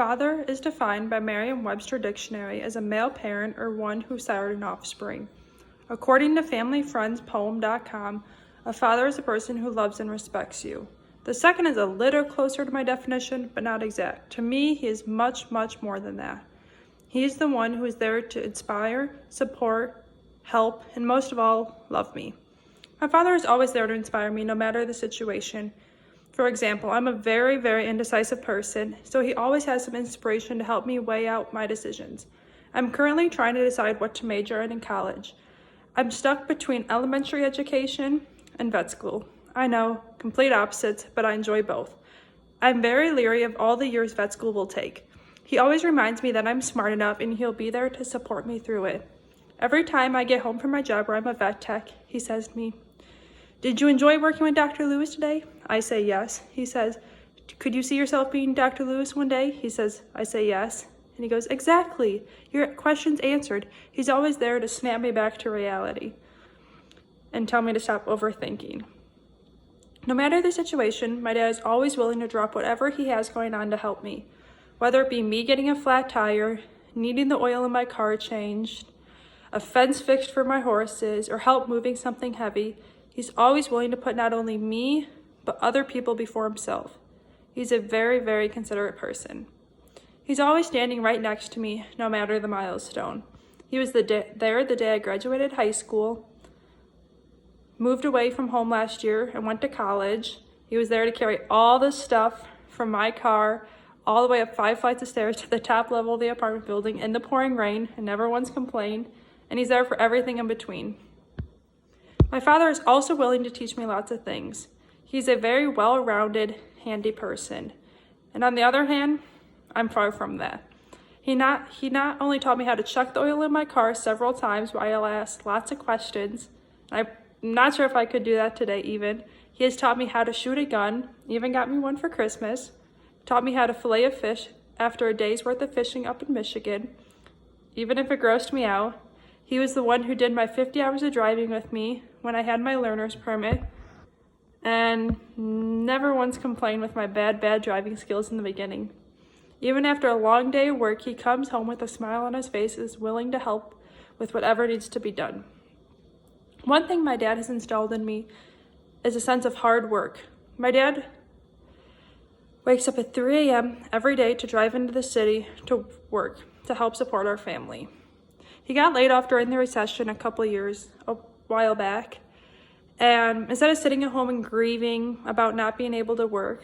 Father is defined by Merriam-Webster Dictionary as a male parent or one who sired an offspring. According to FamilyFriendsPoem.com, a father is a person who loves and respects you. The second is a little closer to my definition, but not exact. To me, he is much, much more than that. He is the one who is there to inspire, support, help, and most of all, love me. My father is always there to inspire me no matter the situation. For example, I'm a very, very indecisive person, so he always has some inspiration to help me weigh out my decisions. I'm currently trying to decide what to major in college. I'm stuck between elementary education and vet school. I know, complete opposites, but I enjoy both. I'm very leery of all the years vet school will take. He always reminds me that I'm smart enough and he'll be there to support me through it. Every time I get home from my job where I'm a vet tech, he says to me, "Did you enjoy working with Dr. Lewis today?" I say yes. He says, "Could you see yourself being Dr. Lewis one day?" I say yes. And he goes, "Exactly. Your question's answered." He's always there to snap me back to reality and tell me to stop overthinking. No matter the situation, my dad is always willing to drop whatever he has going on to help me. Whether it be me getting a flat tire, needing the oil in my car changed, a fence fixed for my horses, or help moving something heavy, he's always willing to put not only me, but other people before himself. He's a very, very considerate person. He's always standing right next to me, no matter the milestone. He was there the day I graduated high school, moved away from home last year and went to college. He was there to carry all the stuff from my car all the way up 5 flights of stairs to the top level of the apartment building in the pouring rain and never once complained. And he's there for everything in between. My father is also willing to teach me lots of things. He's a very well-rounded, handy person. And on the other hand, I'm far from that. He not only taught me how to check the oil in my car several times while I asked lots of questions. I'm not sure if I could do that today even. He has taught me how to shoot a gun, even got me one for Christmas. Taught me how to fillet a fish after a day's worth of fishing up in Michigan, even if it grossed me out. He was the one who did my 50 hours of driving with me when I had my learner's permit, and never once complained with my bad driving skills in the beginning. Even after a long day of work, he comes home with a smile on his face and is willing to help with whatever needs to be done. One thing my dad has installed in me is a sense of hard work. My dad wakes up at 3 a.m. every day to drive into the city to work to help support our family. He got laid off during the recession a while back, and instead of sitting at home and grieving about not being able to work,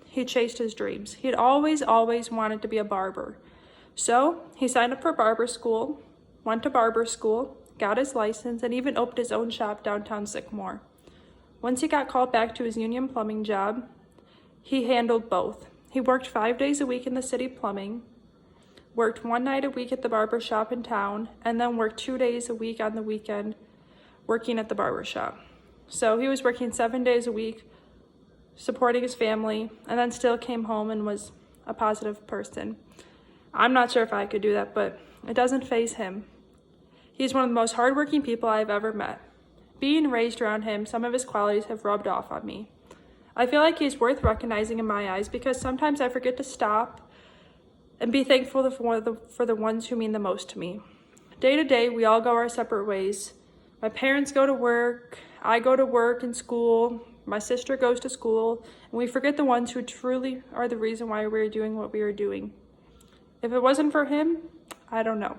he chased his dreams. He had always wanted to be a barber. So he signed up for barber school, went to barber school, got his license, and even opened his own shop downtown Sycamore. Once he got called back to his union plumbing job, he handled both. He worked 5 days a week in the city plumbing, worked 1 night a week at the barber shop in town, and then worked 2 days a week on the weekend working at the barber shop. So he was working 7 days a week, supporting his family, and then still came home and was a positive person. I'm not sure if I could do that, but it doesn't faze him. He's one of the most hardworking people I've ever met. Being raised around him, some of his qualities have rubbed off on me. I feel like he's worth recognizing in my eyes because sometimes I forget to stop and be thankful for the ones who mean the most to me. Day to day, we all go our separate ways. My parents go to work, I go to work and school, my sister goes to school, and we forget the ones who truly are the reason why we're doing what we are doing. If it wasn't for him, I don't know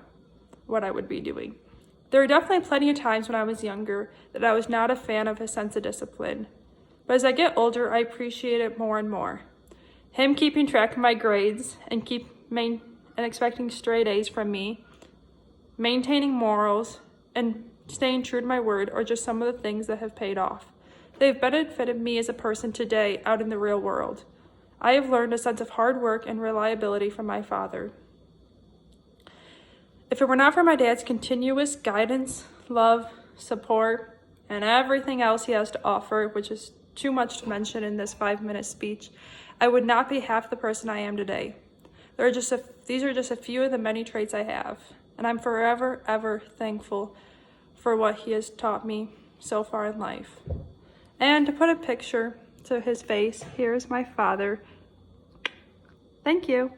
what I would be doing. There were definitely plenty of times when I was younger that I was not a fan of his sense of discipline. But as I get older, I appreciate it more and more. Him keeping track of my grades and expecting straight A's from me, maintaining morals, and staying true to my word are just some of the things that have paid off. They've benefited me as a person today out in the real world. I have learned a sense of hard work and reliability from my father. If it were not for my dad's continuous guidance, love, support, and everything else he has to offer, which is too much to mention in this 5-minute speech, I would not be half the person I am today. These are just a few of the many traits I have, and I'm forever, ever thankful for what he has taught me so far in life. And to put a picture to his face, here's my father. Thank you.